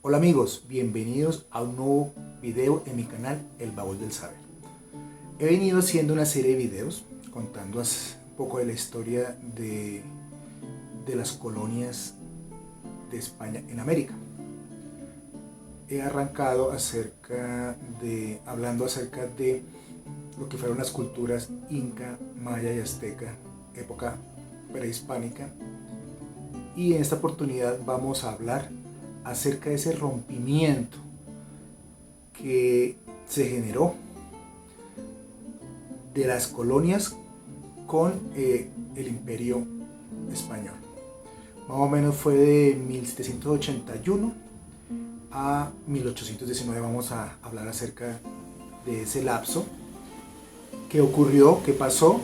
Hola amigos, bienvenidos a un nuevo video en mi canal El Baúl del Saber. He venido haciendo una serie de videos contando un poco de la historia de las colonias de España en América. He arrancado hablando acerca de lo que fueron las culturas inca, maya y azteca, época prehispánica. Y en esta oportunidad vamos a hablar acerca de ese rompimiento que se generó de las colonias con el imperio español. Más o menos fue de 1781 a 1819. Vamos a hablar acerca de ese lapso. ¿Qué ocurrió? ¿Qué pasó?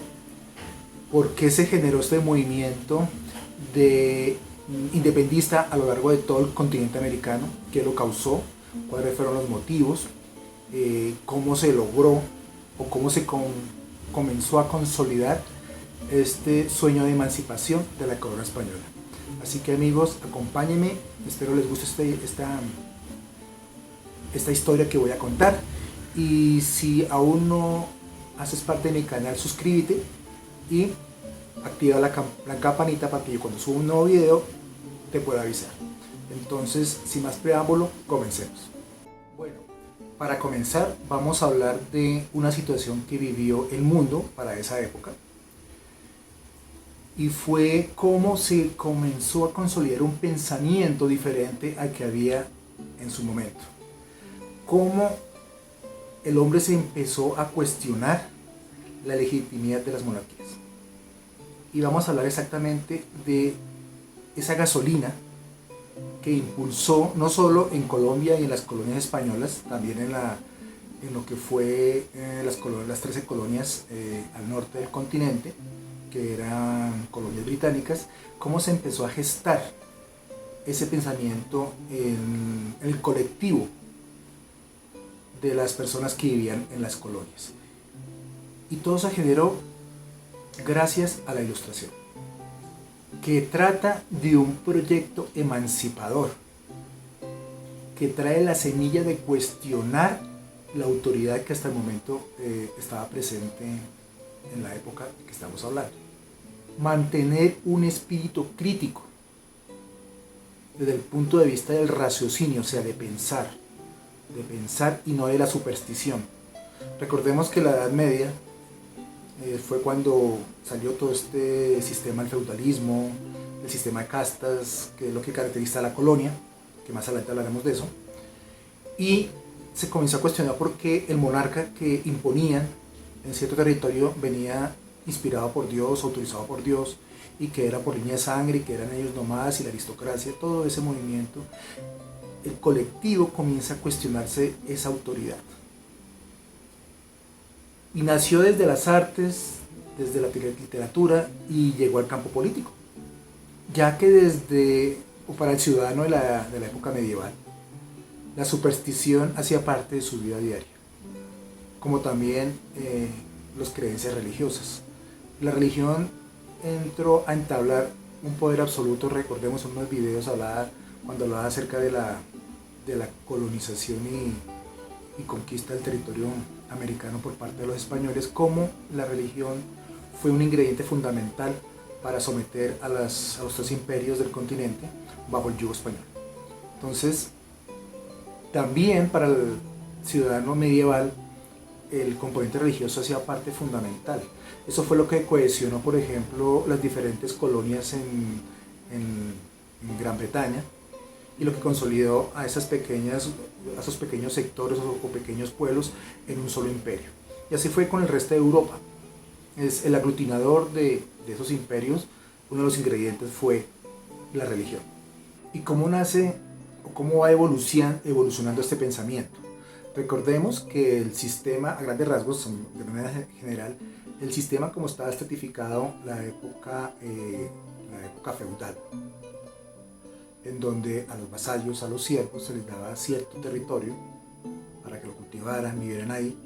¿Por qué se generó este movimiento de independista a lo largo de todo el continente americano? ¿Qué lo causó? ¿Cuáles fueron los motivos? ¿Cómo se logró o cómo se comenzó a consolidar este sueño de emancipación de la corona española? Así que amigos, acompáñenme, espero les guste esta historia que voy a contar. Y si aún no haces parte de mi canal, suscríbete y activa la campanita para que yo cuando suba un nuevo video te pueda avisar. Entonces, sin más preámbulo, comencemos. Bueno, para comenzar vamos a hablar de una situación que vivió el mundo para esa época, y fue cómo se comenzó a consolidar un pensamiento diferente al que había en su momento. Cómo el hombre se empezó a cuestionar la legitimidad de las monarquías. Y vamos a hablar exactamente de esa gasolina que impulsó no solo en Colombia y en las colonias españolas, también en lo que fue las 13 colonias al norte del continente, que eran colonias británicas, cómo se empezó a gestar ese pensamiento en el colectivo de las personas que vivían en las colonias. Y todo se generó gracias a la Ilustración, que trata de un proyecto emancipador, que trae la semilla de cuestionar la autoridad que hasta el momento estaba presente en la época que estamos hablando. Mantener un espíritu crítico desde el punto de vista del raciocinio, o sea, de pensar y no de la superstición. Recordemos que la Edad Media fue cuando salió todo este sistema del feudalismo, el sistema de castas, que es lo que caracteriza a la colonia, que más adelante hablaremos de eso, y se comenzó a cuestionar por qué el monarca que imponían en cierto territorio venía inspirado por Dios, autorizado por Dios, y que era por línea de sangre, y que eran ellos nomás, y la aristocracia, todo ese movimiento. El colectivo comienza a cuestionarse esa autoridad. Y nació desde las artes, desde la literatura, y llegó al campo político, ya que para el ciudadano de la época medieval, la superstición hacía parte de su vida diaria, como también las creencias religiosas. La religión entró a entablar un poder absoluto. Recordemos en unos videos cuando hablaba acerca de la colonización y conquista del territorio americano por parte de los españoles, cómo la religión fue un ingrediente fundamental para someter a los tres imperios del continente bajo el yugo español. Entonces, también para el ciudadano medieval el componente religioso hacía parte fundamental. Eso fue lo que cohesionó, por ejemplo, las diferentes colonias en Gran Bretaña, y lo que consolidó a esos pequeños sectores o pequeños pueblos en un solo imperio. Y así fue con el resto de Europa. Es el aglutinador de esos imperios. Uno de los ingredientes fue la religión. ¿Y cómo nace o cómo va evolucionando este pensamiento? Recordemos que el sistema, a grandes rasgos, de manera general, el sistema como estaba estratificado la época feudal, en donde a los vasallos, a los siervos, se les daba cierto territorio para que lo cultivaran, vivieran ahí,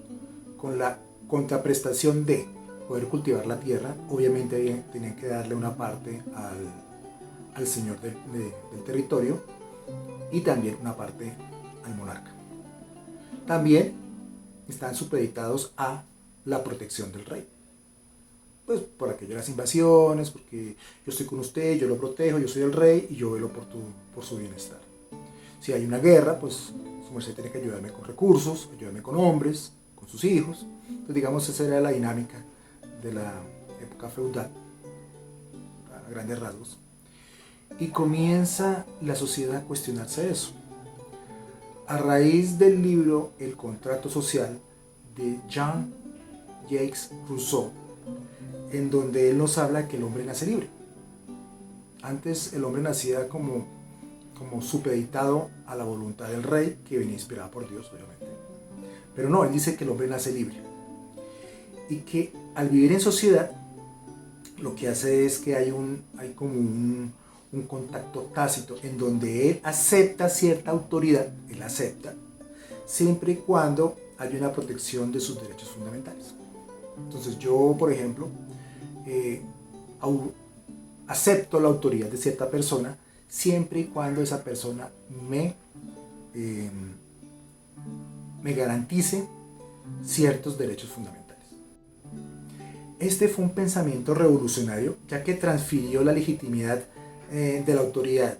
con la contraprestación de poder cultivar la tierra. Obviamente tenían que darle una parte al señor del territorio, y también una parte al monarca. También están supeditados a la protección del rey. Pues por aquello de las invasiones, porque yo estoy con usted, yo lo protejo, yo soy el rey y yo velo por su bienestar. Si hay una guerra, pues su merced tiene que ayudarme con recursos, ayudarme con hombres, con sus hijos. Entonces digamos esa era la dinámica de la época feudal, a grandes rasgos. Y comienza la sociedad a cuestionarse eso. A raíz del libro El contrato social de Jean-Jacques Rousseau, en donde él nos habla que el hombre nace libre. Antes el hombre nacía como supeditado a la voluntad del rey, que venía inspirada por Dios, obviamente. Pero no, él dice que el hombre nace libre. Y que al vivir en sociedad, lo que hace es que hay como un contacto tácito en donde él acepta cierta autoridad, él acepta, siempre y cuando hay una protección de sus derechos fundamentales. Entonces yo, por ejemplo, acepto la autoridad de cierta persona siempre y cuando esa persona me garantice ciertos derechos fundamentales. Este fue un pensamiento revolucionario, ya que transfirió la legitimidad de la autoridad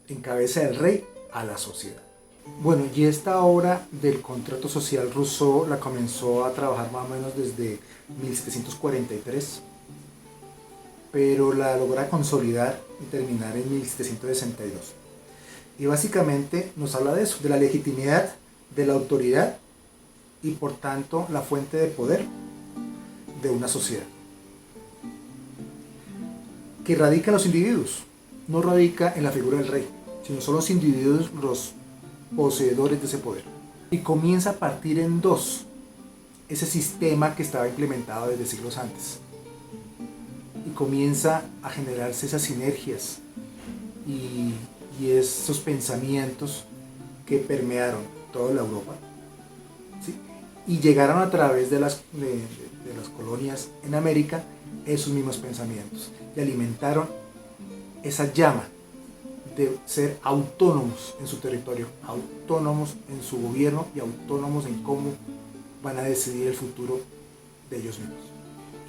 en cabeza del rey a la sociedad. Bueno, y esta obra del contrato social Rousseau la comenzó a trabajar más o menos desde 1743, pero la logra consolidar y terminar en 1762. Y básicamente nos habla de eso, de la legitimidad de la autoridad y por tanto la fuente de poder de una sociedad, que radica en los individuos, no radica en la figura del rey, sino son los individuos los poseedores de ese poder. Y comienza a partir en dos ese sistema que estaba implementado desde siglos antes. Y comienza a generarse esas sinergias y esos pensamientos que permearon toda la Europa, ¿sí? Y llegaron a través de las colonias en América esos mismos pensamientos y alimentaron esa llama de ser autónomos en su territorio, autónomos en su gobierno y autónomos en cómo van a decidir el futuro de ellos mismos.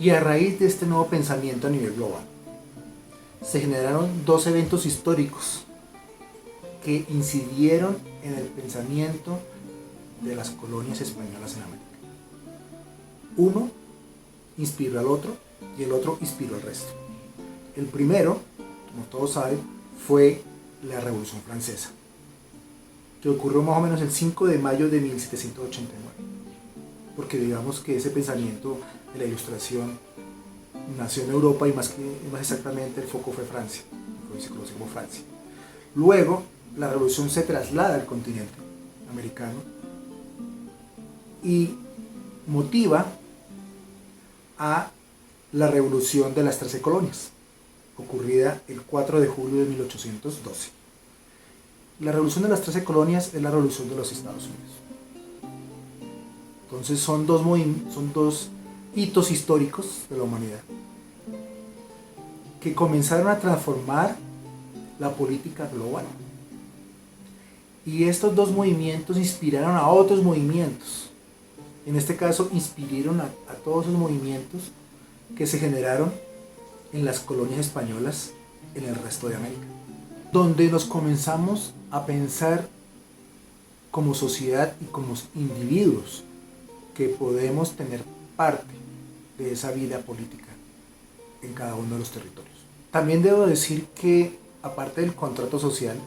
Y a raíz de este nuevo pensamiento a nivel global, se generaron dos eventos históricos que incidieron en el pensamiento de las colonias españolas en América. Uno inspiró al otro y el otro inspiró al resto. El primero, como todos saben, fue la Revolución Francesa, que ocurrió más o menos el 5 de mayo de 1789, porque digamos que ese pensamiento de la Ilustración nació en Europa y más exactamente el foco fue Francia, se conoce como Francia. Luego la revolución se traslada al continente americano y motiva a la revolución de las 13 colonias, ocurrida el 4 de julio de 1812. La revolución de las 13 colonias es la revolución de los Estados Unidos. Entonces son dos hitos históricos de la humanidad que comenzaron a transformar la política global. Y estos dos movimientos inspiraron a otros movimientos. En este caso, inspiraron a todos esos movimientos que se generaron en las colonias españolas en el resto de América, donde nos comenzamos a pensar como sociedad y como individuos que podemos tener parte de esa vida política en cada uno de los territorios. También debo decir que, aparte del contrato social,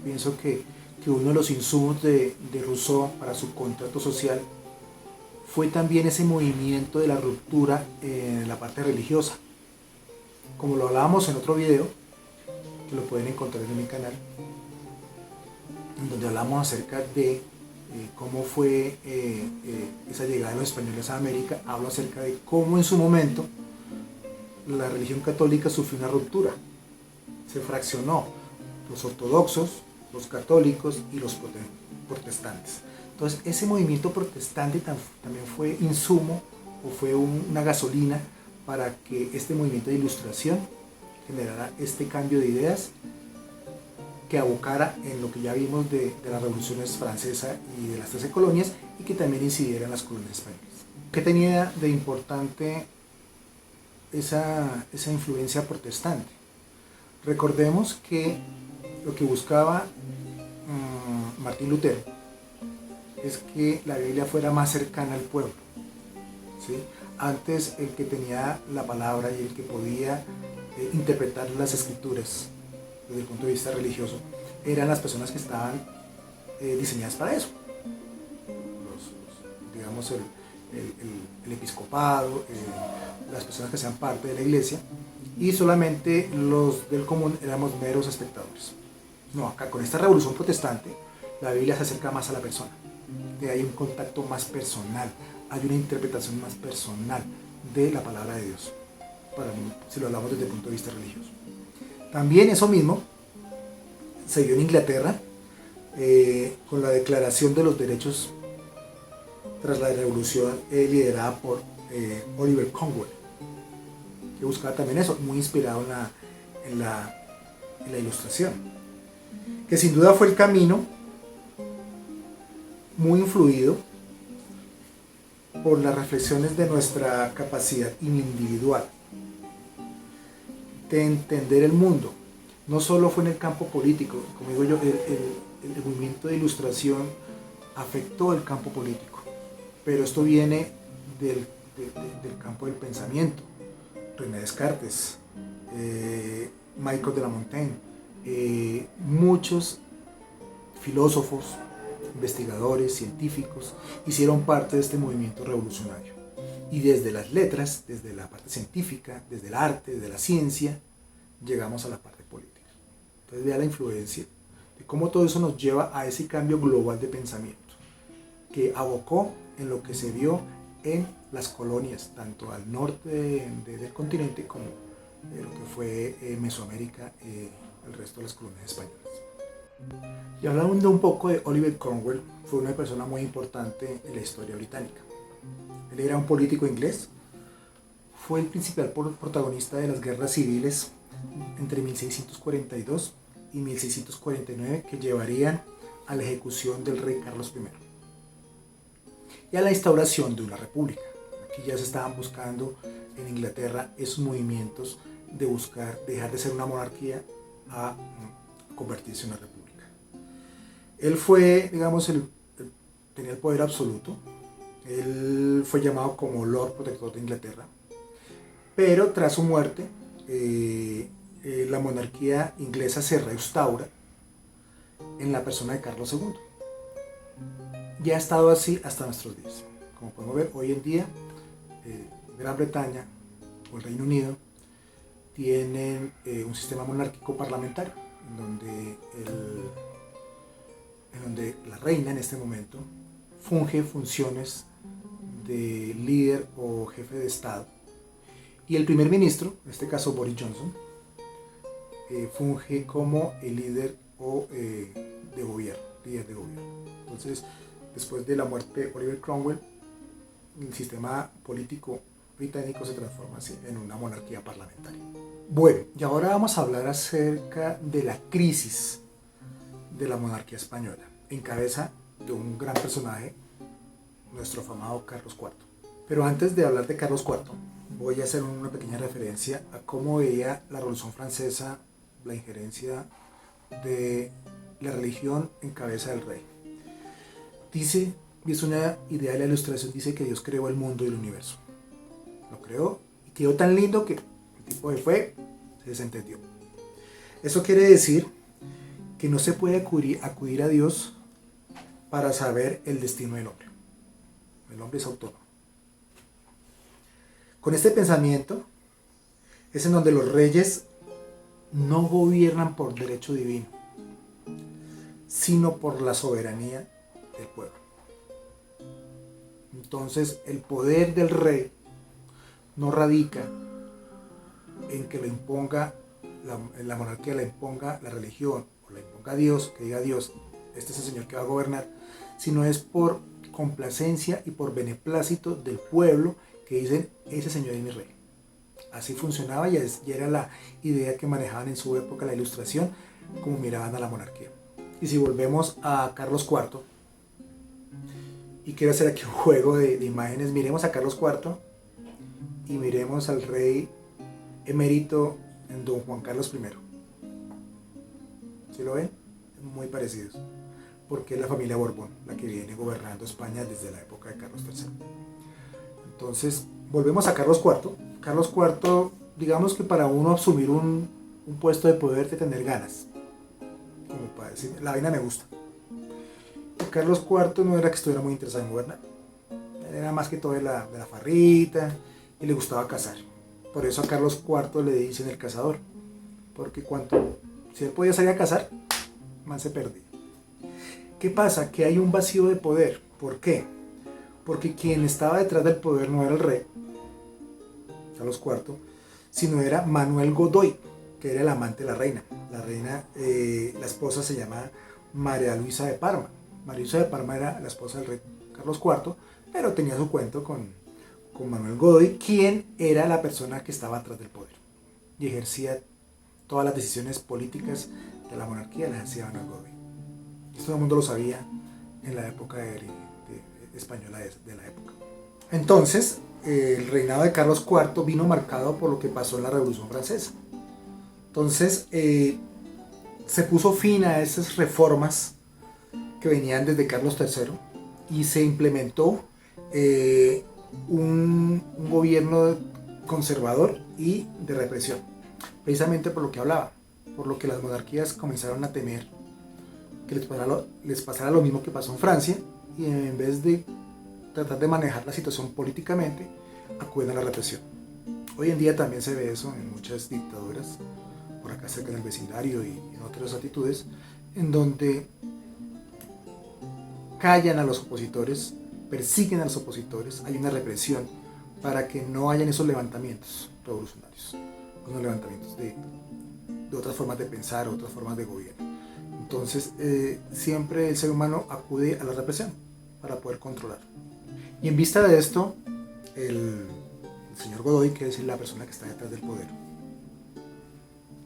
pienso que uno de los insumos de Rousseau para su contrato social fue también ese movimiento de la ruptura en la parte religiosa. Como lo hablábamos en otro video, que lo pueden encontrar en mi canal, en donde hablamos acerca de cómo fue esa llegada de los españoles a América. Hablo acerca de cómo en su momento la religión católica sufrió una ruptura, se fraccionó, los ortodoxos, los católicos y los protestantes. Entonces ese movimiento protestante también fue insumo o fue una gasolina para que este movimiento de Ilustración generara este cambio de ideas que abocara en lo que ya vimos de las revoluciones francesa y de las 13 colonias, y que también incidiera en las colonias españolas. ¿Qué tenía de importante esa influencia protestante? Recordemos que lo que buscaba Martín Lutero es que la Biblia fuera más cercana al pueblo, ¿sí? Antes el que tenía la palabra y el que podía interpretar las escrituras desde el punto de vista religioso eran las personas que estaban diseñadas para eso. Digamos el episcopado, las personas que sean parte de la iglesia, y solamente los del común éramos meros espectadores. No, acá con esta revolución protestante la Biblia se acerca más a la persona, hay un contacto más personal, hay una interpretación más personal de la palabra de Dios, si lo hablamos desde el punto de vista religioso. También eso mismo se dio en Inglaterra con la Declaración de los Derechos tras la revolución liderada por Oliver Cromwell, que buscaba también eso, muy inspirado en la Ilustración, que sin duda fue el camino muy influido por las reflexiones de nuestra capacidad individual de entender el mundo. No solo fue en el campo político, como digo yo, el movimiento de Ilustración afectó el campo político, pero esto viene del campo del pensamiento. René Descartes, Michel de la Montaigne, muchos filósofos, investigadores, científicos hicieron parte de este movimiento revolucionario. Y desde las letras, desde la parte científica, desde el arte, desde la ciencia, llegamos a la parte política. Entonces vea la influencia de cómo todo eso nos lleva a ese cambio global de pensamiento que abocó en lo que se vio en las colonias, tanto al norte del continente como lo que fue Mesoamérica, el resto de las colonias españolas. Y hablando un poco de Oliver Cromwell, fue una persona muy importante en la historia británica. Él era un político inglés, fue el principal protagonista de las guerras civiles entre 1642 y 1649 que llevarían a la ejecución del rey Carlos I y a la instauración de una república. Aquí ya se estaban buscando en Inglaterra esos movimientos de buscar dejar de ser una monarquía a convertirse en una república. Él fue, digamos, tenía el poder absoluto. Él fue llamado como Lord Protector de Inglaterra, pero tras su muerte la monarquía inglesa se restaura en la persona de Carlos II. Ya ha estado así hasta nuestros días. Como podemos ver, hoy en día Gran Bretaña o el Reino Unido tienen un sistema monárquico parlamentario en donde la reina en este momento funge funciones de líder o jefe de Estado, y el primer ministro, en este caso Boris Johnson, funge como el líder de gobierno, líder de gobierno. Entonces, después de la muerte de Oliver Cromwell, el sistema político británico se transforma así en una monarquía parlamentaria. Bueno, y ahora vamos a hablar acerca de la crisis de la monarquía española, en cabeza de un gran personaje, nuestro afamado Carlos IV. Pero antes de hablar de Carlos IV, voy a hacer una pequeña referencia a cómo veía la Revolución Francesa la injerencia de la religión en cabeza del rey. Dice, y es una idea de la Ilustración, dice que Dios creó el mundo y el universo. Lo creó y quedó tan lindo que el tipo de fue, se desentendió. Eso quiere decir que no se puede acudir a Dios para saber el destino del hombre. El hombre es autónomo. Con este pensamiento es en donde los reyes no gobiernan por derecho divino, sino por la soberanía del pueblo. Entonces el poder del rey no radica en que le imponga la monarquía, le imponga la religión o le imponga Dios, que diga Dios, este es el señor que va a gobernar, sino es por complacencia y por beneplácito del pueblo que dicen, ese señor es mi rey. Así funcionaba y era la idea que manejaban en su época la Ilustración, cómo miraban a la monarquía. Y si volvemos a Carlos IV, y quiero hacer aquí un juego de imágenes, miremos a Carlos IV y miremos al rey emérito don Juan Carlos I. ¿Sí lo ven? Muy parecidos, porque es la familia Borbón la que viene gobernando España desde la época de Carlos III. Entonces, volvemos a Carlos IV. Carlos IV, digamos que para uno asumir un puesto de poder, de tener ganas, como para decir, la vaina me gusta. Y Carlos IV no era que estuviera muy interesado en gobernar, era más que todo de la farrita y le gustaba cazar. Por eso a Carlos IV le dicen el cazador, porque si él podía salir a cazar, más se perdía. ¿Qué pasa? Que hay un vacío de poder. ¿Por qué? Porque quien estaba detrás del poder no era el rey, Carlos IV, sino era Manuel Godoy, que era el amante de la reina. La reina, la esposa se llama María Luisa de Parma. María Luisa de Parma era la esposa del rey Carlos IV, pero tenía su cuento con Manuel Godoy, quien era la persona que estaba atrás del poder y ejercía todas las decisiones políticas de la monarquía, las hacía Manuel Godoy. Esto todo el mundo lo sabía en la época española de la época. Entonces, el reinado de Carlos IV vino marcado por lo que pasó en la Revolución Francesa. Entonces, se puso fin a esas reformas que venían desde Carlos III y se implementó un gobierno conservador y de represión, precisamente por lo que hablaba, por lo que las monarquías comenzaron a temer que les pasara lo mismo que pasó en Francia, y en vez de tratar de manejar la situación políticamente, acuden a la represión. Hoy en día también se ve eso en muchas dictaduras, por acá cerca del vecindario y en otras latitudes, en donde callan a los opositores, persiguen a los opositores, hay una represión para que no hayan esos levantamientos revolucionarios, unos levantamientos de otras formas de pensar, otras formas de gobierno. Entonces, siempre el ser humano acude a la represión para poder controlar. Y en vista de esto, el señor Godoy, que es la persona que está detrás del poder,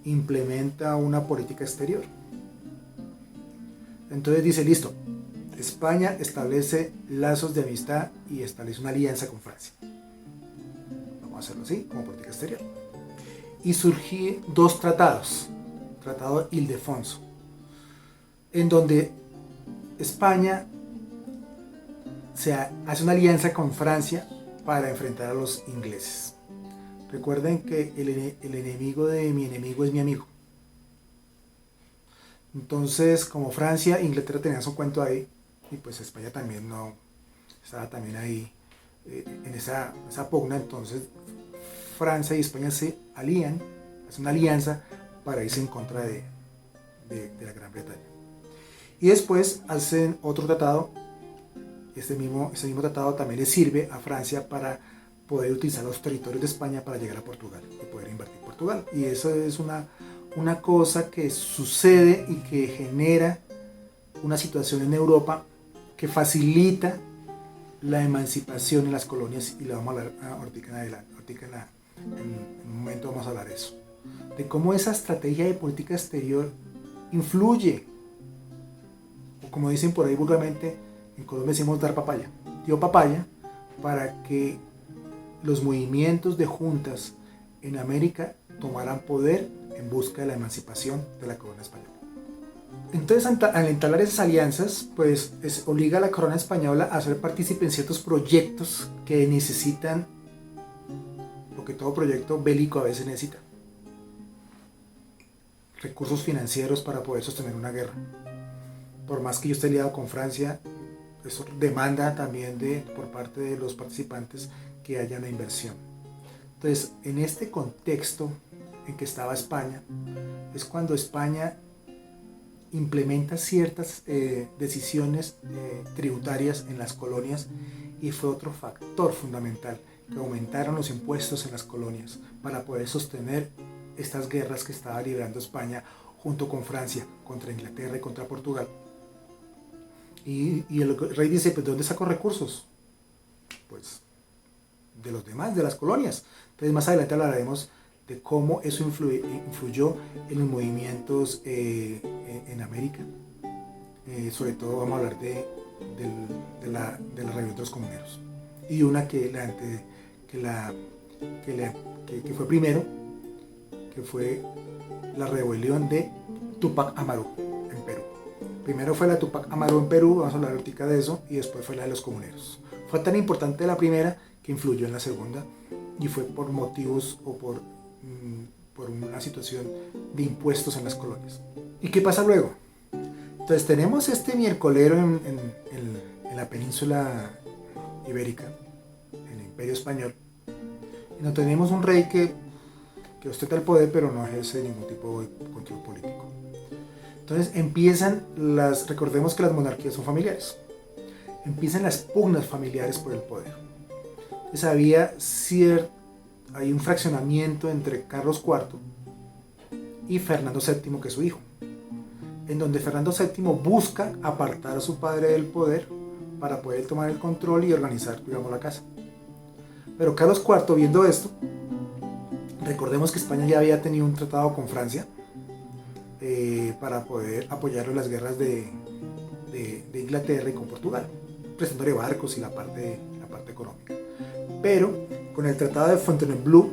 implementa una política exterior. Entonces dice, listo, España establece lazos de amistad y establece una alianza con Francia. Vamos a hacerlo así, como política exterior. Y surgen dos tratados. Tratado Ildefonso, en donde España hace una alianza con Francia para enfrentar a los ingleses. Recuerden que el enemigo de mi enemigo es mi amigo. Entonces, como Francia e Inglaterra tenían su cuento ahí, y pues España también no estaba también ahí en esa pugna, entonces Francia y España se alían, hacen una alianza para irse en contra de la Gran Bretaña. Y después hacen otro tratado. Este mismo tratado también le sirve a Francia para poder utilizar los territorios de España para llegar a Portugal y poder invadir Portugal. Y eso es una cosa que sucede y que genera una situación en Europa que facilita la emancipación en las colonias, y la vamos a hablar ahorita en adelante. En un momento vamos a hablar de eso, de cómo esa estrategia de política exterior influye, o como dicen por ahí vulgarmente, en Colombia decimos dar papaya, dio papaya para que los movimientos de juntas en América tomaran poder en busca de la emancipación de la corona española. Entonces, al entablar esas alianzas, pues obliga a la corona española a ser partícipe en ciertos proyectos que necesitan lo que todo proyecto bélico a veces necesita: recursos financieros para poder sostener una guerra. Por más que yo esté aliado con Francia, eso demanda también por parte de los participantes que haya una inversión. Entonces, en este contexto en que estaba España, es cuando España implementa ciertas decisiones tributarias en las colonias, y fue otro factor fundamental, que aumentaron los impuestos en las colonias para poder sostener estas guerras que estaba librando España junto con Francia, contra Inglaterra y contra Portugal. Y el rey dice, pues ¿de dónde saco recursos? Pues de los demás, de las colonias. Entonces más adelante hablaremos de cómo eso influyó en los movimientos en América. Sobre todo vamos a hablar de la rebelión de los comuneros. Y una que fue primero, que fue la rebelión de Tupac Amaru en Perú. Primero fue la Tupac Amaru en Perú, vamos a hablar ahorita de eso, y después fue la de los comuneros. Fue tan importante la primera que influyó en la segunda, y fue por motivos o por una situación de impuestos en las colonias. ¿Y qué pasa luego? Entonces tenemos este miércolero en la península ibérica, en el Imperio Español, y no tenemos un rey que ostenta el poder, pero no ejerce ningún tipo de control político. Entonces recordemos que las monarquías son familiares, empiezan las pugnas familiares por el poder. Entonces hay un fraccionamiento entre Carlos IV y Fernando VII, que es su hijo, en donde Fernando VII busca apartar a su padre del poder para poder tomar el control y organizar, digamos, la casa. Pero Carlos IV, viendo esto, recordemos que España ya había tenido un tratado con Francia para poder apoyarlo en las guerras de Inglaterra y con Portugal, prestándole barcos y la parte económica. Pero con el tratado de Fontainebleau,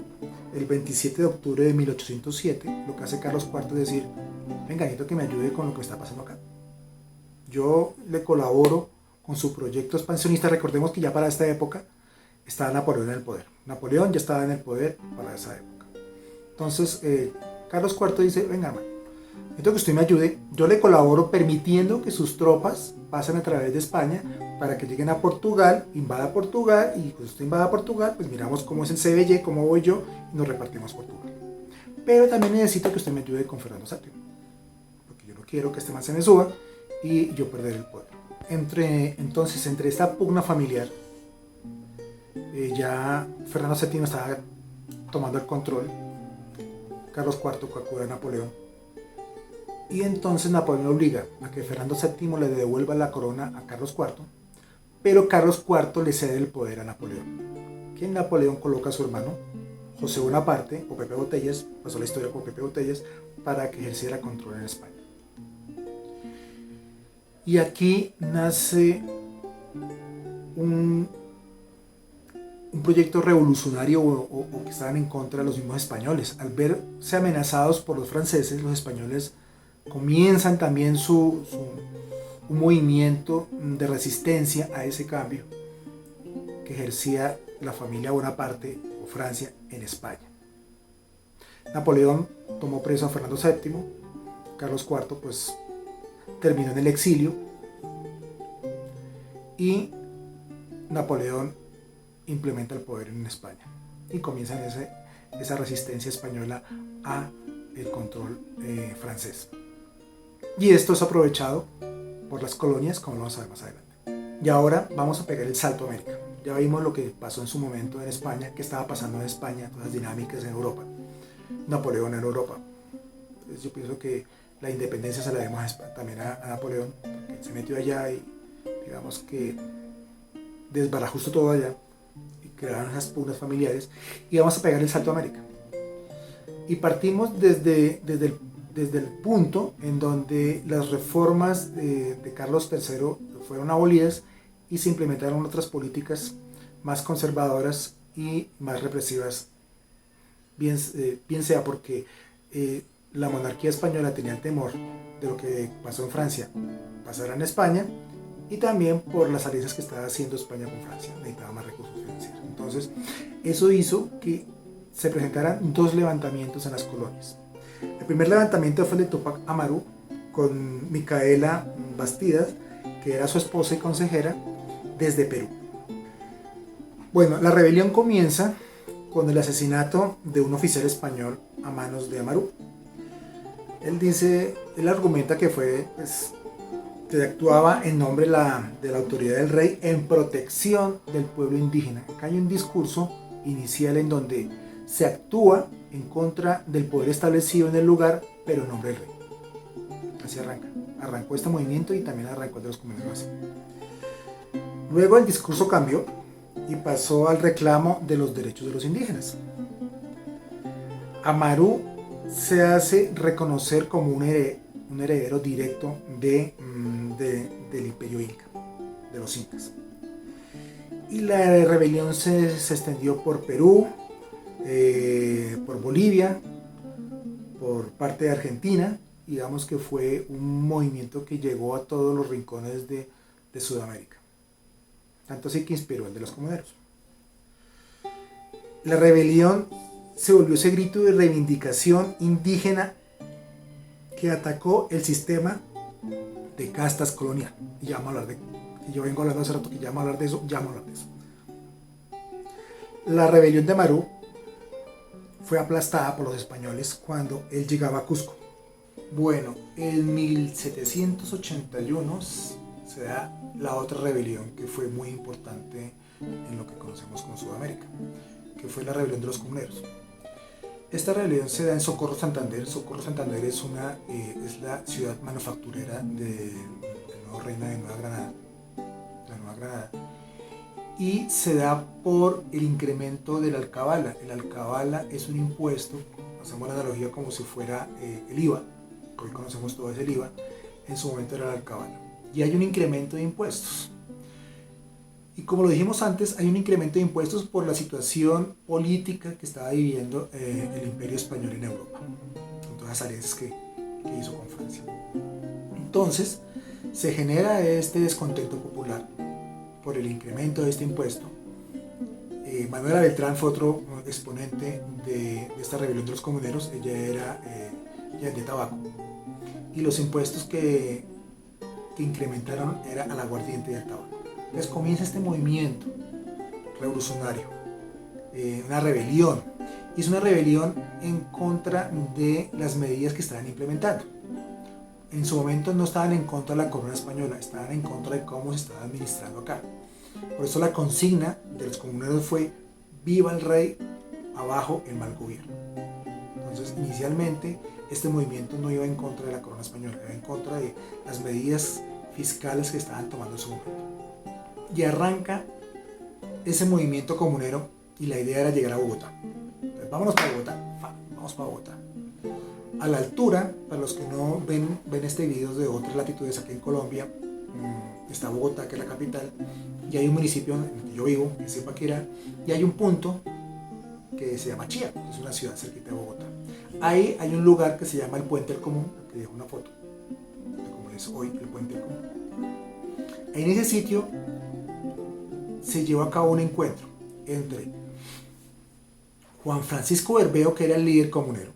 el 27 de octubre de 1807, lo que hace Carlos IV es decir: venga, necesito que me ayude con lo que está pasando acá. Yo le colaboro con su proyecto expansionista. Recordemos que ya para esta época estaba Napoleón en el poder. Napoleón ya estaba en el poder para esa época. Entonces, Carlos IV dice: venga, hermano, necesito que usted me ayude. Yo le colaboro permitiendo que sus tropas pasen a través de España para que lleguen a Portugal, invada Portugal, y cuando usted invada Portugal, pues miramos cómo es el CBY, cómo voy yo, y nos repartimos Portugal. Pero también necesito que usted me ayude con Fernando VII, porque yo no quiero que este man se me suba y yo perder el poder. Entonces, entre esta pugna familiar, ya Fernando VII estaba tomando el control, Carlos IV acude a Napoleón, y entonces Napoleón obliga a que Fernando VII le devuelva la corona a Carlos IV, pero Carlos IV le cede el poder a Napoleón, que Napoleón coloca a su hermano José Bonaparte, o Pepe Botellas, pasó la historia con Pepe Botellas, para que ejerciera control en España. Y aquí nace un proyecto revolucionario o que estaban en contra de los mismos españoles. Al verse amenazados por los franceses, los españoles comienzan también un movimiento de resistencia a ese cambio que ejercía la familia Bonaparte o Francia en España. Napoleón tomó preso a Fernando VII, Carlos IV pues terminó en el exilio, y Napoleón implementa el poder en España y comienza esa resistencia española a el control francés. Y esto es aprovechado por las colonias, como lo vamos a ver más adelante. Y ahora vamos a pegar el salto a América. Ya vimos lo que pasó en su momento en España, qué estaba pasando en España, todas las dinámicas en Europa. Napoleón en Europa. Entonces yo pienso que la independencia se la debemos también a Napoleón, que se metió allá y digamos que desbarajustó todo allá y crearon esas pugnas familiares, y vamos a pegar el salto a América. Y partimos desde el punto en donde las reformas de Carlos III fueron abolidas y se implementaron otras políticas más conservadoras y más represivas, bien sea porque la monarquía española tenía el temor de lo que pasó en Francia pasara en España, y también por las alianzas que estaba haciendo España con Francia, necesitaba más recursos financieros. Entonces, eso hizo que se presentaran dos levantamientos en las colonias. El primer levantamiento fue el de Tupac Amaru con Micaela Bastidas, que era su esposa y consejera, desde Perú. Bueno, la rebelión comienza con el asesinato de un oficial español a manos de Amaru. Él argumenta que se actuaba en nombre de la autoridad del rey en protección del pueblo indígena. Acá hay un discurso inicial en donde se actúa en contra del poder establecido en el lugar, pero en nombre del rey. Así arrancó este movimiento, y también arrancó el de los comuneros. Luego el discurso cambió y pasó al reclamo de los derechos de los indígenas. Amaru se hace reconocer como un heredero directo del imperio inca, de los incas. Y la rebelión se extendió por Perú, por Bolivia, por parte de Argentina. Digamos que fue un movimiento que llegó a todos los rincones de Sudamérica. Tanto así que inspiró el de los comuneros. La rebelión se volvió ese grito de reivindicación indígena que atacó el sistema de castas colonial. Y ya vamos a hablar de, y yo vengo hablando hace rato que ya vamos a hablar de eso, La rebelión de Amaru fue aplastada por los españoles cuando él llegaba a Cusco. Bueno, en 1781 se da la otra rebelión que fue muy importante en lo que conocemos como Sudamérica, que fue la rebelión de los comuneros. Esta rebelión se da en Socorro, Santander. Socorro, Santander es la ciudad manufacturera del nuevo reino de Nueva Granada. Y se da por el incremento del alcabala. El alcabala es un impuesto, hacemos la analogía como si fuera el IVA, que hoy conocemos todo ese IVA, en su momento era el alcabala. Y hay un incremento de impuestos. Y como lo dijimos antes, hay un incremento de impuestos por la situación política que estaba viviendo el Imperio Español en Europa, con todas las alianzas que hizo con Francia. Entonces, se genera este descontento popular por el incremento de este impuesto. Manuela Beltrán fue otro exponente de esta rebelión de los comuneros. Ella era de tabaco. Y los impuestos que incrementaron era al aguardiente y al tabaco. Entonces comienza este movimiento revolucionario, una rebelión. Y es una rebelión en contra de las medidas que estaban implementando. En su momento no estaban en contra de la corona española, estaban en contra de cómo se estaba administrando acá. Por eso la consigna de los comuneros fue: viva el rey, abajo el mal gobierno. Entonces, inicialmente, este movimiento no iba en contra de la corona española, iba en contra de las medidas fiscales que estaban tomando en su momento. Y arranca ese movimiento comunero y la idea era llegar a Bogotá. Entonces, vamos para Bogotá. A la altura, para los que no ven este video de otras latitudes aquí en Colombia, está Bogotá, que es la capital, y hay un municipio en el que yo vivo, que es Zipaquirá, y hay un punto que se llama Chía, que es una ciudad cerquita de Bogotá. Ahí hay un lugar que se llama el Puente del Común, que dejo una foto de cómo es hoy el Puente del Común. Ahí en ese sitio se llevó a cabo un encuentro entre Juan Francisco Bermeo, que era el líder comunero,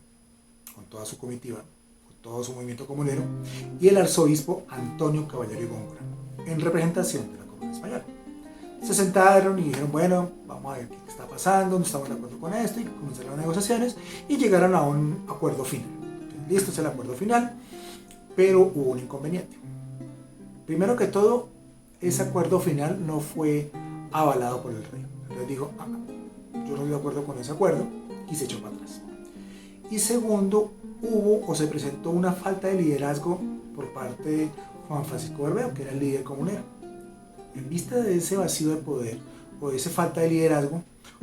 con toda su comitiva, con todo su movimiento comunero, y el arzobispo Antonio Caballero y Góngora, en representación de la corona española. Se sentaron y dijeron: bueno, vamos a ver qué está pasando, no estamos de acuerdo con esto, y comenzaron las negociaciones y llegaron a un acuerdo final. Listo, es el acuerdo final, pero hubo un inconveniente. Primero que todo, ese acuerdo final no fue avalado por el rey. El rey dijo: yo no estoy de acuerdo con ese acuerdo, y se echó para atrás. Y segundo, se presentó una falta de liderazgo por parte de Juan Francisco Bermeo, que era el líder comunero. En vista de ese vacío de poder o de esa falta de liderazgo,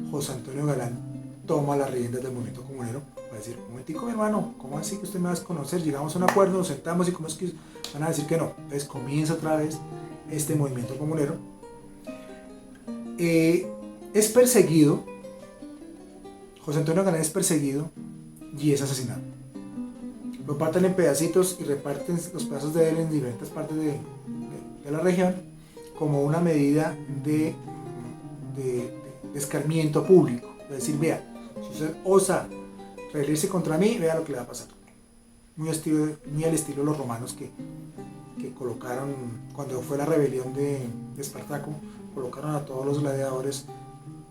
José Antonio Galán toma las riendas del movimiento comunero para decir: un momentico, mi hermano, ¿cómo así que usted me va a conocer? Llegamos a un acuerdo, nos sentamos, y ¿cómo es que van a decir que no? Entonces comienza otra vez este movimiento comunero. Es perseguido, José Antonio Galán es perseguido y es asesinado. Lo parten en pedacitos y reparten los pedazos de él en diferentes partes de la región como una medida de escarmiento público. Es decir, vea, si usted osa rebelarse contra mí, vea lo que le va a pasar. Muy al estilo de los romanos que colocaron, cuando fue la rebelión de Espartaco, colocaron a todos los gladiadores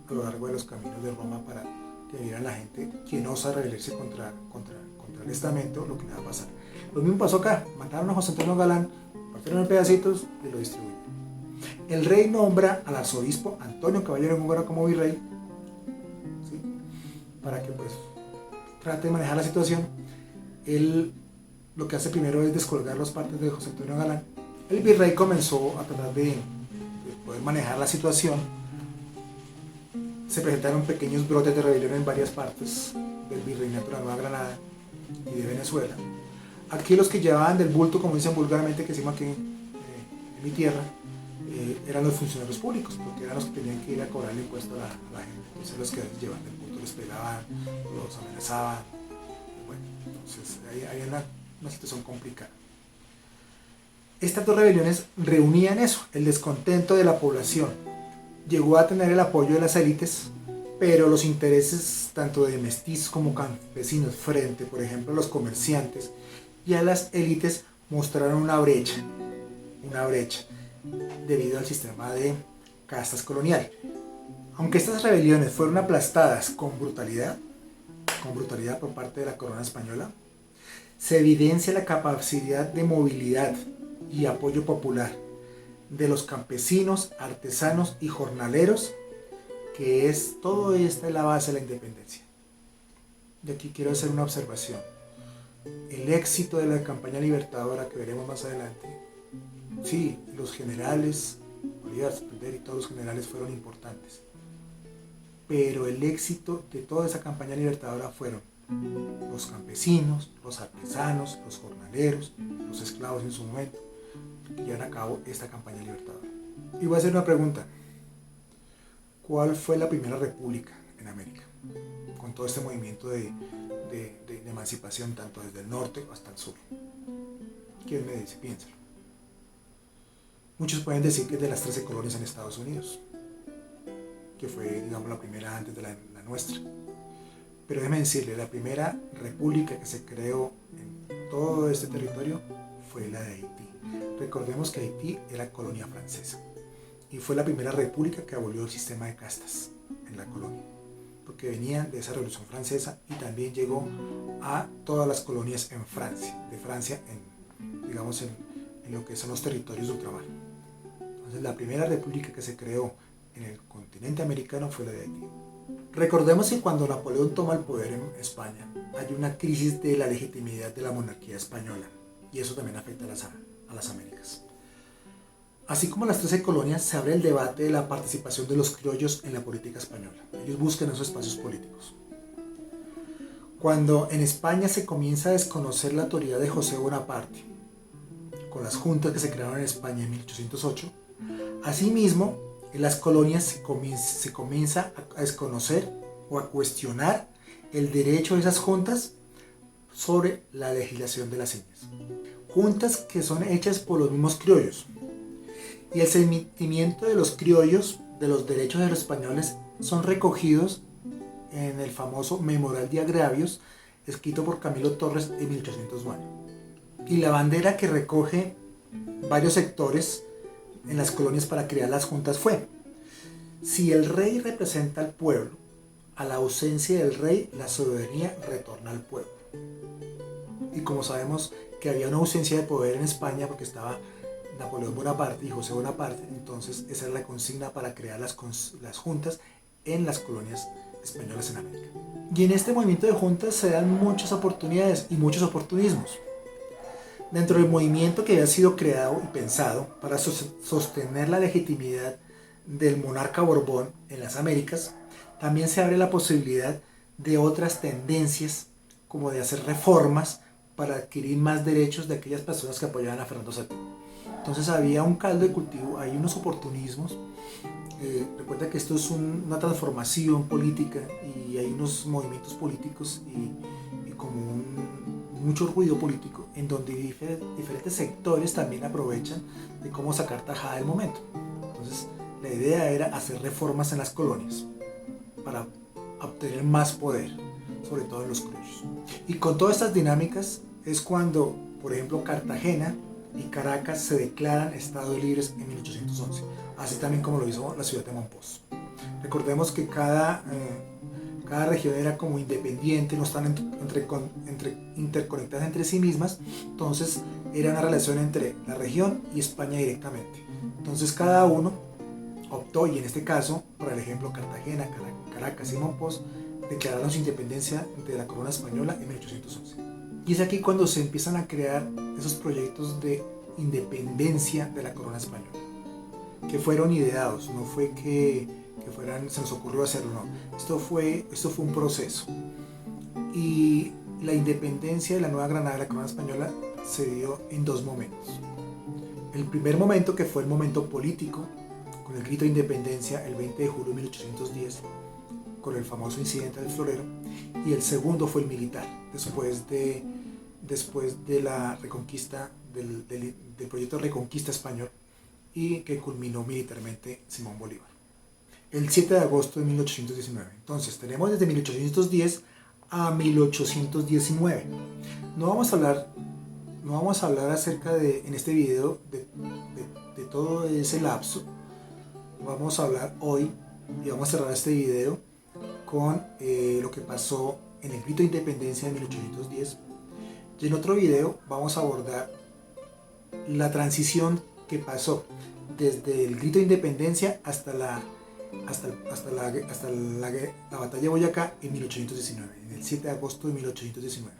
a lo largo de los caminos de Roma para que vieran la gente quien osa rebelarse contra el estamento, lo que le va a pasar. Lo mismo pasó acá: mataron a José Antonio Galán, partieron en pedacitos y lo distribuyeron. El rey nombra al arzobispo Antonio Caballero Góngora como virrey, ¿sí?, para que pues trate de manejar la situación. Él lo que hace primero es descolgar las partes de José Antonio Galán. El virrey comenzó a tratar de poder manejar la situación. Se presentaron pequeños brotes de rebelión en varias partes del Virreinato de la Nueva Granada y de Venezuela. Aquí los que llevaban del bulto, como dicen vulgarmente, que decimos aquí en mi tierra, eran los funcionarios públicos, porque eran los que tenían que ir a cobrar el impuesto a la gente. Entonces los que llevaban del bulto les pegaban, los amenazaban. Bueno, entonces ahí hay una situación complicada. Estas dos rebeliones reunían eso, el descontento de la población. Llegó a tener el apoyo de las élites, pero los intereses tanto de mestizos como campesinos frente, por ejemplo, a los comerciantes y a las élites mostraron una brecha debido al sistema de castas colonial. Aunque estas rebeliones fueron aplastadas con brutalidad por parte de la corona española, se evidencia la capacidad de movilidad y apoyo popular de los campesinos, artesanos y jornaleros, que es todo esta es la base de la independencia. Y aquí quiero hacer una observación. El éxito de la campaña libertadora que veremos más adelante, sí, los generales, Bolívar, Santander y todos los generales fueron importantes, pero el éxito de toda esa campaña libertadora fueron los campesinos, los artesanos, los jornaleros, los esclavos en su momento, que llevan a cabo esta campaña libertadora. Y voy a hacer una pregunta. ¿Cuál fue la primera república en América? Con todo este movimiento de emancipación, tanto desde el norte hasta el sur. ¿Quién me dice? Piénsalo. Muchos pueden decir que es de las 13 colonias en Estados Unidos, que fue, digamos, la primera antes de la nuestra. Pero déjeme decirle, la primera república que se creó en todo este territorio fue la de Haití. Recordemos que Haití era colonia francesa y fue la primera república que abolió el sistema de castas en la colonia, porque venían de esa revolución francesa y también llegó a todas las colonias en Francia, de Francia digamos en lo que son los territorios de ultramar. Entonces la primera república que se creó en el continente americano fue la de Haití. Recordemos que cuando Napoleón toma el poder en España hay una crisis de la legitimidad de la monarquía española y eso también afecta a las Américas. Así como las 13 colonias, se abre el debate de la participación de los criollos en la política española. Ellos buscan esos espacios políticos. Cuando en España se comienza a desconocer la autoridad de José Bonaparte, con las juntas que se crearon en España en 1808, asimismo, en las colonias se comienza a desconocer o a cuestionar el derecho de esas juntas sobre la legislación de las señas. Juntas que son hechas por los mismos criollos. Y el sentimiento de los criollos, de los derechos de los españoles, son recogidos en el famoso Memorial de Agravios, escrito por Camilo Torres en 1809. Y la bandera que recoge varios sectores en las colonias para crear las juntas fue: si el rey representa al pueblo, a la ausencia del rey, la soberanía retorna al pueblo. Y como sabemos que había una ausencia de poder en España porque estaba Napoleón Bonaparte y José Bonaparte, entonces esa era la consigna para crear las juntas en las colonias españolas en América. Y en este movimiento de juntas se dan muchas oportunidades y muchos oportunismos. Dentro del movimiento que había sido creado y pensado para sostener la legitimidad del monarca Borbón en las Américas, también se abre la posibilidad de otras tendencias, como de hacer reformas para adquirir más derechos de aquellas personas que apoyaban a Fernando VII. Entonces había un caldo de cultivo, hay unos oportunismos. Recuerda que esto es una transformación política y hay unos movimientos políticos y como mucho ruido político en donde diferentes sectores también aprovechan de cómo sacar tajada del momento. Entonces la idea era hacer reformas en las colonias para obtener más poder, sobre todo en los criollos. Y con todas estas dinámicas es cuando, por ejemplo, Cartagena y Caracas se declaran estados libres en 1811, así también como lo hizo la ciudad de Mompox. Recordemos que cada región era como independiente, no están interconectadas entre sí mismas, entonces era una relación entre la región y España directamente. Entonces cada uno optó, y en este caso, por el ejemplo, Cartagena, Caracas y Mompox declararon su independencia de la corona española en 1811. Y es aquí cuando se empiezan a crear esos proyectos de independencia de la corona española, que fueron ideados, no fue que se nos ocurrió hacerlo, no. Esto fue un proceso. Y la independencia de la Nueva Granada, de la corona española, se dio en dos momentos. El primer momento, que fue el momento político, con el grito de independencia el 20 de julio de 1810, con el famoso incidente del Florero, y el segundo fue el militar, después de la reconquista, del proyecto de reconquista español, y que culminó militarmente Simón Bolívar, el 7 de agosto de 1819. Entonces tenemos desde 1810 a 1819. No vamos a hablar acerca de, en este video, de todo ese lapso. Vamos a hablar hoy, y vamos a cerrar este video con lo que pasó en el grito de independencia de 1810. Y en otro video vamos a abordar la transición que pasó desde el grito de independencia hasta la batalla de Boyacá en 1819, en el 7 de agosto de 1819.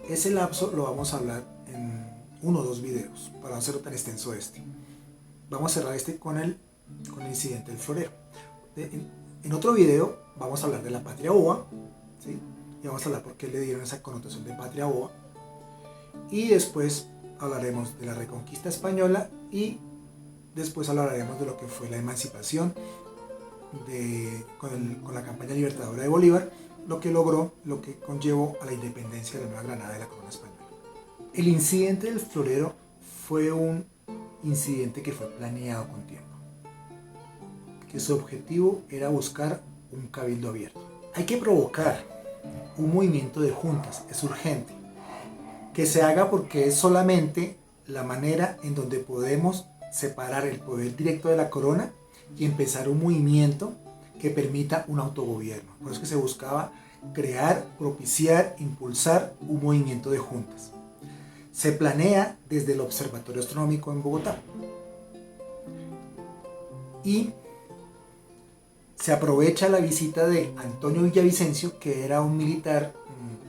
Ese lapso lo vamos a hablar en uno o dos videos, para no hacerlo tan extenso este. Vamos a cerrar este con el incidente del Florero. En otro video vamos a hablar de la patria boba, ¿sí? Y vamos a hablar por qué le dieron esa connotación de patria boba. Y después hablaremos de la reconquista española, y después hablaremos de lo que fue la emancipación con la campaña libertadora de Bolívar, lo que logró, lo que conllevó a la independencia de la Nueva Granada, de la corona española. El incidente del Florero fue un incidente que fue planeado con tiempo, que su objetivo era buscar un cabildo abierto. Hay que provocar un movimiento de juntas, es urgente que se haga, porque es solamente la manera en donde podemos separar el poder directo de la corona y empezar un movimiento que permita un autogobierno. Por eso es que se buscaba crear, propiciar, impulsar un movimiento de juntas. Se planea desde el Observatorio Astronómico en Bogotá, y se aprovecha la visita de Antonio Villavicencio, que era un militar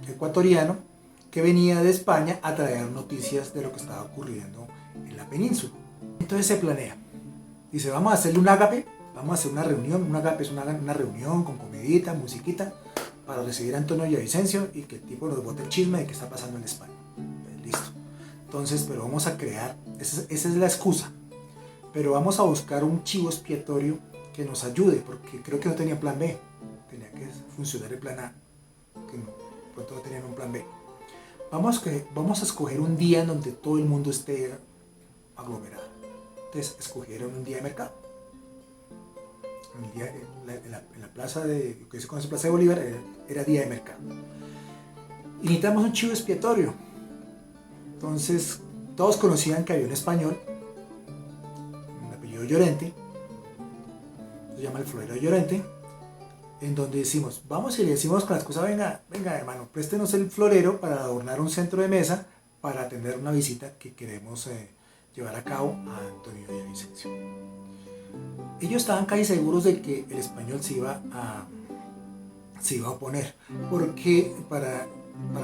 ecuatoriano que venía de España a traer noticias de lo que estaba ocurriendo en la península. Entonces se planea. Dice, vamos a hacerle un ágape, vamos a hacer una reunión. Un ágape es una reunión con comidita, musiquita, para recibir a Antonio Villavicencio y que el tipo nos bote el chisme de qué está pasando en España. Listo. Entonces, pero vamos a crear, esa es la excusa, pero vamos a buscar un chivo expiatorio que nos ayude, porque creo que no tenía plan B, tenía que funcionar el plan A, que no, por todo tenían un plan B. Vamos a escoger un día en donde todo el mundo esté aglomerado. Entonces escogieron un día de mercado. En la plaza de, que se conoce Plaza de Bolívar, era día de mercado. Y necesitamos un chivo expiatorio. Entonces todos conocían que había un español, un apellido Llorente, se llama el Florero de Llorente, en donde decimos, vamos y le decimos con la excusa, venga hermano, préstenos el florero para adornar un centro de mesa para atender una visita que queremos llevar a cabo a Antonio Villavicencio. Ellos estaban casi seguros de que el español se iba a oponer, porque para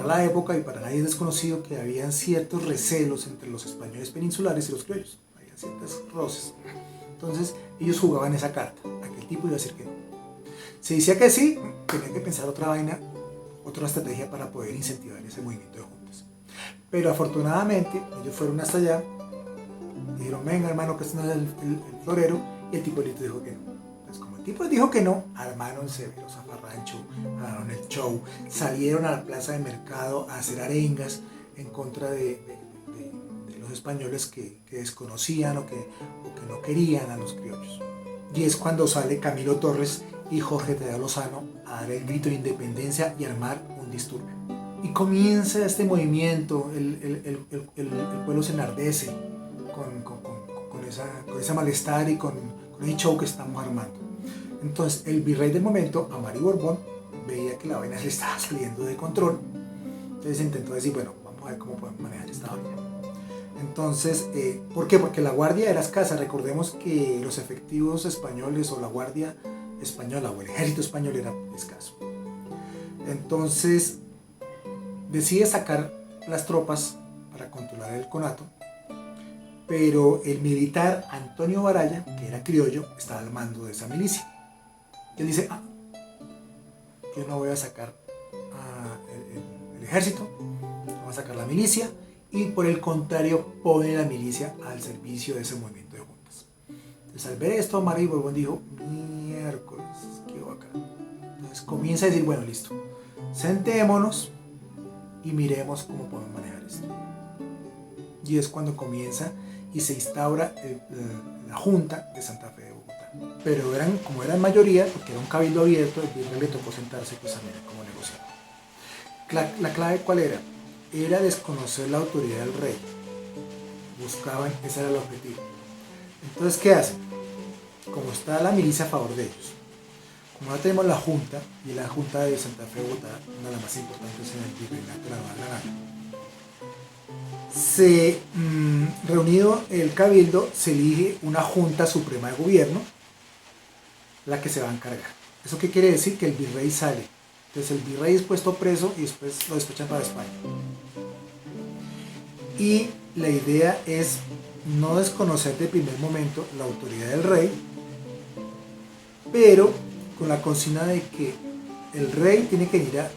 la época y para nadie es desconocido que habían ciertos recelos entre los españoles peninsulares y los criollos, había ciertos roces. Entonces ellos jugaban esa carta, aquel tipo iba a decir que no. Se decía que sí, tenía que pensar otra vaina, otra estrategia para poder incentivar ese movimiento de juntas. Pero afortunadamente ellos fueron hasta allá, dijeron, venga hermano, que este no es el florero, y el tipo les dijo que no. Entonces como el tipo les dijo que no, armaron severo zafarrancho, armaron el show, salieron a la plaza de mercado a hacer arengas en contra de los españoles que desconocían o que no querían a los criollos. Y es cuando sale Camilo Torres y Jorge Tadeo Lozano a dar el grito de independencia y armar un disturbio. Y comienza este movimiento, el pueblo se enardece con ese malestar y con el show que estamos armando. Entonces el virrey del momento, Amari Borbón, veía que la vaina le estaba saliendo de control. Entonces intentó decir, bueno, vamos a ver cómo podemos manejar esta vaina. Entonces, ¿por qué? Porque la guardia era escasa. Recordemos que los efectivos españoles o la guardia española o el ejército español era escaso. Entonces decide sacar las tropas para controlar el conato, pero el militar Antonio Baraya, que era criollo, estaba al mando de esa milicia. Y él dice, yo no voy a sacar ejército, vamos a sacar la milicia, y por el contrario pone la milicia al servicio de ese movimiento de juntas. Entonces al ver esto, Mario Borbón dijo, miércoles, qué bacán. Entonces comienza a decir, bueno, listo, sentémonos y miremos cómo podemos manejar esto. Y es cuando comienza y se instaura la Junta de Santa Fe de Bogotá. Pero como eran mayoría, porque era un cabildo abierto, el virrey le tocó sentarse pues a mirar cómo negociar. La clave ¿cuál era? Era desconocer la autoridad del rey. Buscaban, ese era el objetivo. Entonces, ¿qué hacen? Como está la milicia a favor de ellos, como ahora tenemos la Junta, y la Junta de Santa Fe de Bogotá, una de las más importantes en el virreinato de la Nueva Granada, reunido el cabildo, se elige una Junta Suprema de Gobierno, la que se va a encargar. ¿Eso qué quiere decir? Que el virrey sale. Entonces el virrey es puesto preso y después lo despachan para España. Y la idea es no desconocer de primer momento la autoridad del rey, pero con la consigna de que el rey tiene que ir a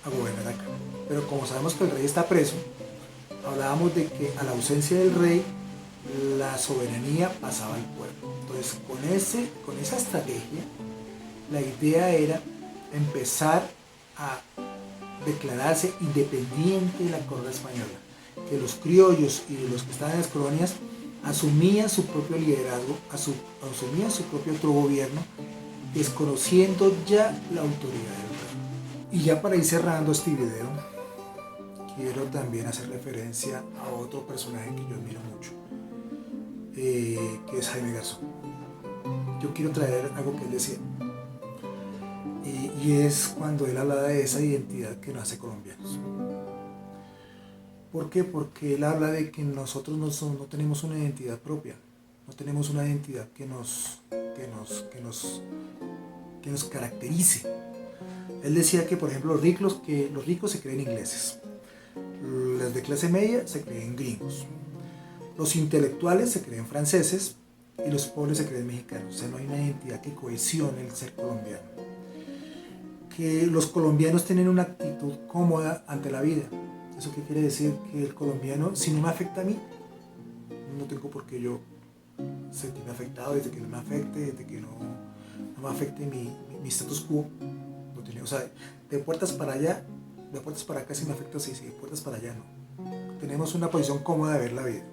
gobernar acá. Pero como sabemos que el rey está preso, hablábamos de que a la ausencia del rey, la soberanía pasaba al pueblo. Entonces, con esa estrategia, la idea era empezar a declararse independiente de la corona española, que los criollos y los que estaban en las colonias asumían su propio liderazgo, asumían su propio autogobierno, desconociendo ya la autoridad del rey. Y ya para ir cerrando este video, quiero también hacer referencia a otro personaje que yo admiro mucho, que es Jaime Garzón. Yo quiero traer algo que él decía, y es cuando él habla de esa identidad que nos hace colombianos. ¿Por qué? Porque él habla de que nosotros no tenemos una identidad propia, no tenemos una identidad que nos caracterice. Él decía que, por ejemplo, los ricos se creen ingleses, los de clase media se creen gringos, los intelectuales se creen franceses y los pobres se creen mexicanos. O sea, no hay una identidad que cohesione el ser colombiano. Que los colombianos tienen una actitud cómoda ante la vida. ¿Eso qué quiere decir? Que el colombiano, si no me afecta a mí, no tengo por qué yo sentirme afectado, desde que no me afecte, desde que no me afecte mi status quo. No tiene, o sea, de puertas para allá, de puertas para acá sí me afecta, sí, de puertas para allá no. Tenemos una posición cómoda de ver la vida.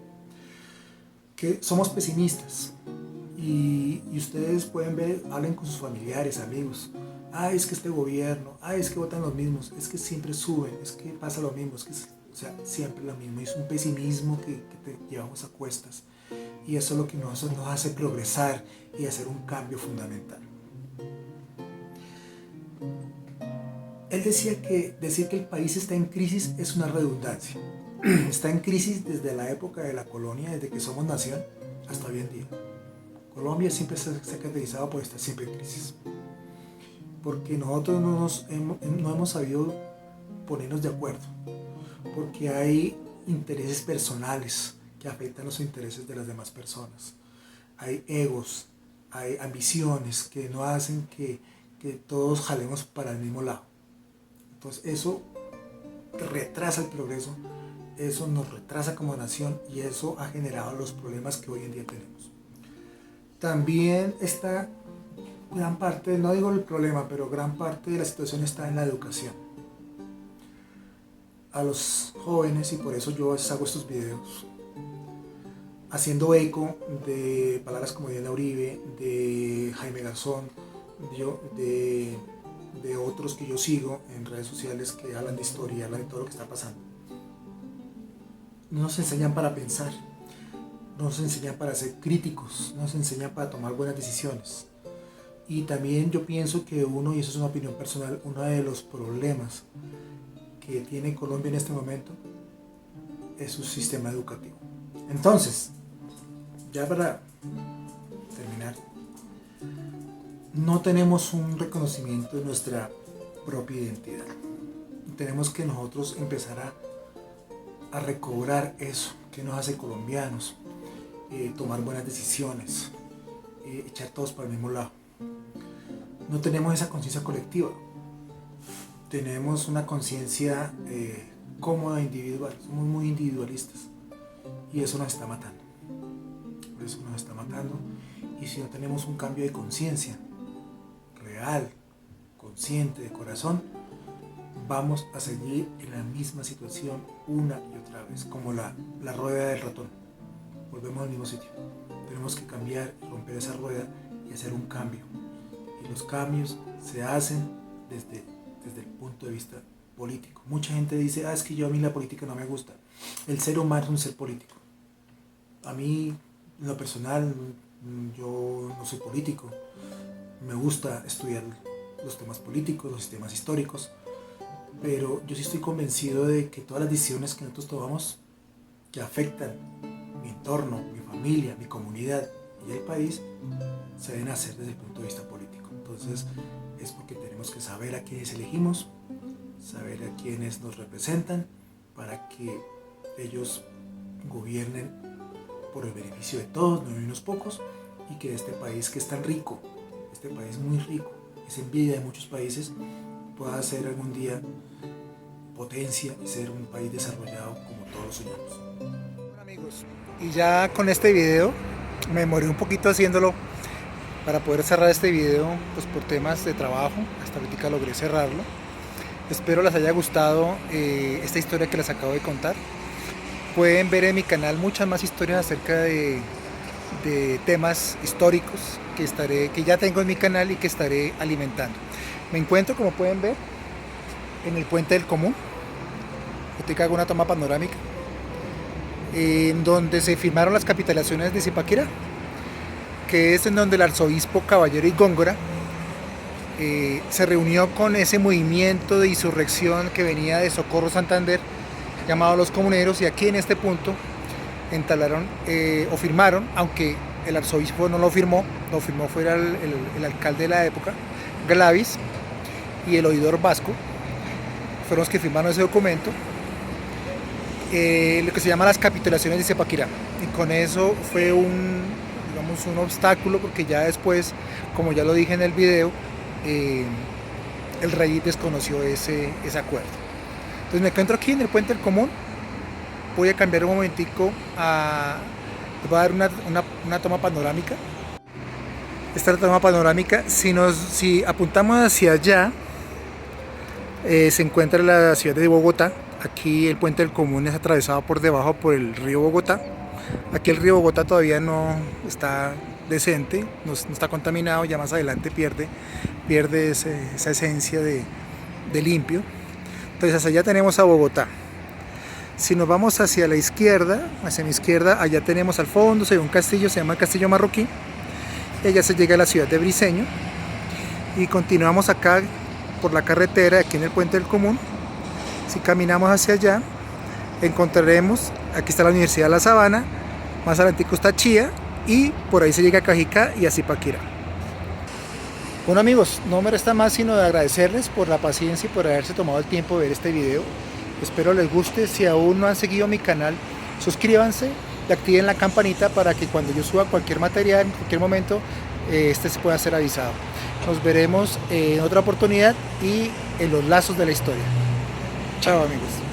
Que somos pesimistas. Y ustedes pueden ver, hablen con sus familiares, amigos. Es que este gobierno, es que votan los mismos, es que siempre suben, es que pasa lo mismo, o sea, siempre lo mismo. Es un pesimismo que te llevamos a cuestas. Y eso es lo que nos hace progresar y hacer un cambio fundamental. Él decía que decir que el país está en crisis es una redundancia. Está en crisis desde la época de la colonia, desde que somos nación, hasta hoy en día. Colombia siempre se ha caracterizado por estar siempre en crisis. Porque nosotros no hemos sabido ponernos de acuerdo. Porque hay intereses personales que afectan los intereses de las demás personas. Hay egos, hay ambiciones que no hacen que todos jalemos para el mismo lado. Entonces eso retrasa el progreso, eso nos retrasa como nación y eso ha generado los problemas que hoy en día tenemos. También está gran parte, no digo el problema, pero gran parte de la situación está en la educación. A los jóvenes, y por eso yo hago estos videos, haciendo eco de palabras como Diana Uribe, de Jaime Garzón, de otros que yo sigo en redes sociales que hablan de historia, hablan de todo lo que está pasando. No nos enseñan para pensar, no nos enseñan para ser críticos, no nos enseñan para tomar buenas decisiones. Y también yo pienso que y eso es una opinión personal, uno de los problemas que tiene Colombia en este momento es su sistema educativo. Entonces, ya para terminar, no tenemos un reconocimiento de nuestra propia identidad. Tenemos que nosotros empezar a recobrar eso que nos hace colombianos, tomar buenas decisiones, echar todos para el mismo lado. No tenemos esa conciencia colectiva. tenemos una conciencia cómoda, individual, somos muy individualistas y eso nos está matando. Eso nos está matando, y si no tenemos un cambio de conciencia real, consciente, de corazón, vamos a seguir en la misma situación una y otra vez, como la rueda del ratón. Volvemos al mismo sitio. Tenemos que cambiar, romper esa rueda y hacer un cambio. Y los cambios se hacen desde el punto de vista político. Mucha gente dice, es que a mí la política no me gusta. El ser humano es un ser político. A mí, en lo personal, yo no soy político. Me gusta estudiar los temas políticos, los sistemas históricos, pero yo sí estoy convencido de que todas las decisiones que nosotros tomamos que afectan mi entorno, mi familia, mi comunidad y el país, se deben hacer desde el punto de vista político. Entonces es porque tenemos que saber a quiénes elegimos, saber a quiénes nos representan, para que ellos gobiernen por el beneficio de todos, no de unos pocos, y que este país que es tan rico, este país muy rico, es envidia de muchos países, pueda ser algún día potencia y ser un país desarrollado como todos soñamos. Bueno, amigos, y ya con este video me demoré un poquito haciéndolo para poder cerrar este video, pues por temas de trabajo. Hasta ahorita logré cerrarlo. Espero les haya gustado esta historia que les acabo de contar. Pueden ver en mi canal muchas más historias acerca de temas históricos que ya tengo en mi canal y que estaré alimentando. Me encuentro, como pueden ver, en el Puente del Común. Ahorita hago una toma panorámica en donde se firmaron las capitulaciones de Zipaquirá, que es en donde el arzobispo Caballero y Góngora se reunió con ese movimiento de insurrección que venía de Socorro Santander, llamado Los Comuneros, y aquí en este punto entablaron o firmaron, aunque el arzobispo no lo firmó fue el alcalde de la época, Glavis, y el oidor Vasco, fueron los que firmaron ese documento, lo que se llama las capitulaciones de Zipaquirá, y con eso fue un obstáculo, porque ya después, como ya lo dije en el video, el rey desconoció ese acuerdo. Entonces me encuentro aquí en el Puente del Común. Voy a cambiar un momentico, les voy a dar una toma panorámica. Esta toma panorámica, si apuntamos hacia allá, se encuentra la ciudad de Bogotá. Aquí el Puente del Común es atravesado por debajo por el río Bogotá. Aquí el río Bogotá todavía no está decente, no está contaminado, ya más adelante pierde esa esencia de limpio. Entonces hacia allá tenemos a Bogotá. Si nos vamos hacia la izquierda, hacia mi izquierda, allá tenemos al fondo, se ve un castillo, se llama el Castillo Marroquí, y allá se llega a la ciudad de Briceño, y continuamos acá por la carretera, aquí en el Puente del Común. Si caminamos hacia allá, encontraremos, aquí está la Universidad de La Sabana, más adelante está Chía, y por ahí se llega a Cajicá y a Zipaquirá. Bueno, amigos, no me resta más sino de agradecerles por la paciencia y por haberse tomado el tiempo de ver este video. Espero les guste. Si aún no han seguido mi canal, suscríbanse y activen la campanita para que cuando yo suba cualquier material, en cualquier momento, este se pueda ser avisado. Nos veremos en otra oportunidad y en los lazos de la historia. Chao, amigos.